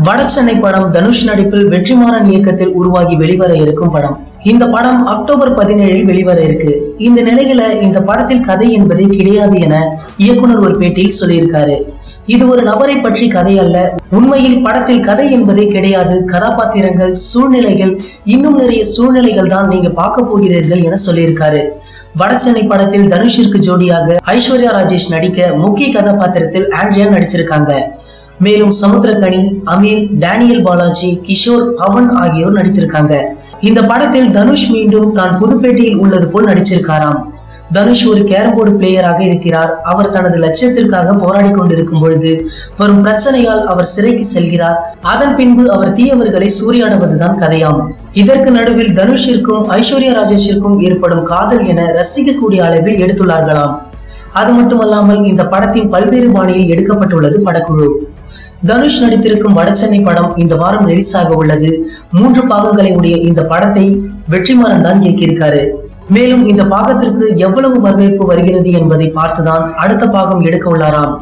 வடசென்னை படம் தனுஷ் நடிப்பில் வெற்றிமாறன் இயக்கத்தில் உருவாகி வெளிவர இருக்கும் படம். இந்த படம் அக்டோபர் 17 வெளிவர இருக்கு. இந்த நிலையில இந்த படத்தில் கதை என்பதே கிடையாது என இயக்குனர் ஒரு பேட்டியில் சொல்லியிருக்காரு. இது ஒரு நபரை பற்றி கதை அல்ல, உண்மையில் படத்தில் கதை என்பதே கிடையாது, கதாபாத்திரங்கள், சூழ்நிலைகள், இன்னும் நிறைய சூழ்நிலைகள் தான் நீங்க பார்க்க போகிறீர்கள் என சொல்லியிருக்காரு. வடசென்னை படத்தில் தனுஷிற்கு ஜோடியாக ஐஸ்வர்யா ராஜேஷ் நடிக்க முக்கிய கதாபாத்திரத்தில் ஆண்ட்ரியா நடிச்சிருக்காங்க. மேலும் சமுத்திரகனி, அமீர், டேனியல் பாலாஜி, கிஷோர், பவன் ஆகியோர் நடித்திருக்காங்க. இந்த படத்தில் தனுஷ் மீண்டும் தான் புதுப்பேட்டையில் உள்ளது போல் நடிச்சிருக்காராம். தனுஷ் ஒரு கேரம் போர்டு பிளேயராக இருக்கிறார். அவர் தனது லட்சியத்திற்காக போராடி கொண்டிருக்கும் பொழுது வரும் பிரச்சனையால் அவர் சிறைக்கு செல்கிறார். அதன் பின்பு அவர் தீயவர்களை சூறையாடுவதுதான் கதையாம். இதற்கு நடுவில் தனுஷிற்கும் ஐஸ்வர்யா ராஜேஷிற்கும் ஏற்படும் காதல் என ரசிக்கக்கூடிய அளவில் எடுத்துள்ளார்களாம். அது மட்டுமல்லாமல் இந்த படத்தின் பல்வேறு பாணியில் எடுக்கப்பட்டுள்ளது படக்குழு. தனுஷ் நடித்திருக்கும் வடசென்னை படம் இந்த வாரம் ரிலீஸ் ஆக உள்ளது. 3 பாகங்களை உடைய இந்த படத்தை வெற்றிமாறன் தான் இயக்கியிருக்காரு. மேலும் இந்த பாகத்திற்கு எவ்வளவு வரவேற்பு வருகிறது என்பதை பார்த்துதான் அடுத்த பாகம் எடுக்க உள்ளாராம்.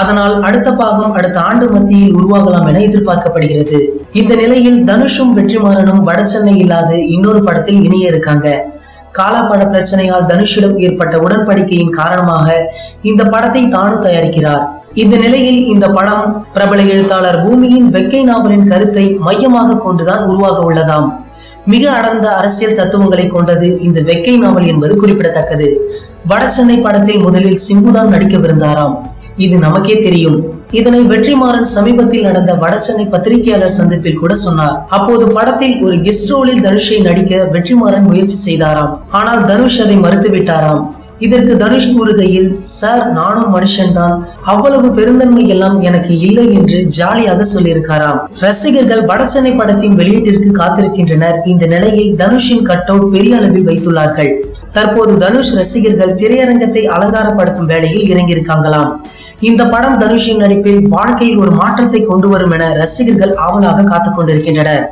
அதனால் அடுத்த பாகம் அடுத்த ஆண்டு மத்தியில் உருவாகலாம் என எதிர்பார்க்கப்படுகிறது. இந்த நிலையில் தனுஷும் வெற்றிமாறனும் வடசென்னை இல்லாத இன்னொரு படத்தில் இணைய இருக்காங்க. காலா பட பிரச்சனையால் தனுஷிடம் ஏற்பட்ட உடன்படிக்கையின் காரணமாக இந்த படத்தை தானும் தயாரிக்கிறார். இந்த நிலையில் இந்த படம் பிரபல எழுத்தாளர் பூமியின் வெக்கை நாவலின் கருத்தை மையமாக கொண்டுதான் உருவாக உள்ளதாம். மிக அடர்ந்த அரசியல் தத்துவங்களை கொண்டது இந்த வெக்கை நாவல் என்பது குறிப்பிடத்தக்கது. வடசென்னை படத்தில் முதலில் சிம்புதான் நடிக்கவிருந்தாராம். இது நமக்கே தெரியும். இதனை வெற்றிமாறன் சமீபத்தில் நடந்த வடசென்னை பத்திரிகையாளர் சந்திப்பில் கூட சொன்னார். அப்போது படத்தில் ஒரு கெஸ்ட் ரோலில் தனுஷை நடிக்க வெற்றிமாறன் முயற்சி செய்தாராம். ஆனால் தனுஷ் அதை மறுத்துவிட்டாராம். இதற்கு தனுஷ் கூறுகையில், சார், நானும் மனுஷன்தான், அவ்வளவு பெருந்தன்மை எல்லாம் எனக்கு இல்லை என்று ஜாலியாக சொல்லியிருக்காராம். ரசிகர்கள் வடசென்னை படத்தின் வெளியீட்டிற்கு காத்திருக்கின்றனர். இந்த நிலையில் தனுஷின் கட் அவுட் பெரிய அளவில் வைத்துள்ளார்கள். தற்போது தனுஷ் ரசிகர்கள் திரையரங்கத்தை அலங்காரப்படுத்தும் வேலையில் இறங்கியிருக்காங்களாம். இந்த படம் தனுஷின் நடிப்பில் வாழ்க்கையில் ஒரு மாற்றத்தை கொண்டு வரும் என ரசிகர்கள் ஆவலாக காத்துக் கொண்டிருக்கின்றனர்.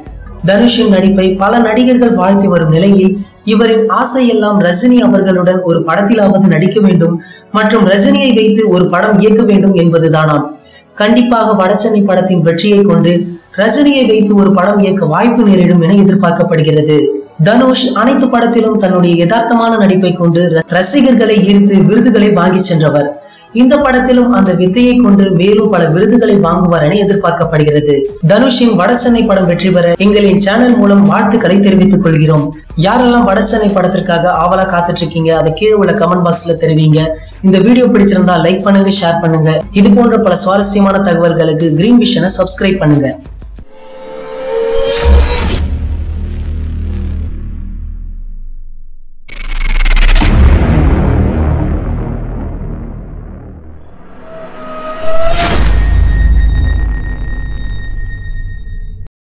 தனுஷின் நடிப்பை பல நடிகர்கள் வாழ்த்தி வரும் நிலையில் இவரின் ஆசையெல்லாம் ரஜினி அவர்களுடன் ஒரு படத்திலாவது நடிக்க வேண்டும் மற்றும் ரஜினியை வைத்து ஒரு படம் இயக்க வேண்டும் என்பதுதானாம். கண்டிப்பாக வடசென்னை படத்தின் வெற்றியை கொண்டு ரஜினியை வைத்து ஒரு படம் இயக்க வாய்ப்பு நேரிடும் என எதிர்பார்க்கப்படுகிறது. தனுஷ் அனைத்து படத்திலும் தன்னுடைய யதார்த்தமான நடிப்பை கொண்டு ரசிகர்களை ஈர்த்து விருதுகளை வாங்கி சென்றவர். இந்த படத்திலும் அந்த வித்தையை கொண்டு மேலும் பல விருதுகளை வாங்குவார் என எதிர்பார்க்கப்படுகிறது. தனுஷின் வடசென்னை படம் வெற்றி பெற எங்களின் சேனல் மூலம் வாழ்த்துக்களை தெரிவித்துக் கொள்கிறோம். யாரெல்லாம் வடசென்னை படத்திற்காக ஆவலா காத்துட்டு இருக்கீங்க, அதை கீழே உள்ள கமெண்ட் பாக்ஸ்ல தெரிவிங்க. இந்த வீடியோ பிடிச்சிருந்தா லைக் பண்ணுங்க, ஷேர் பண்ணுங்க. இது போன்ற பல சுவாரஸ்யமான தகவல்களுக்கு கிரீன் விஷனை சப்ஸ்கிரைப் பண்ணுங்க.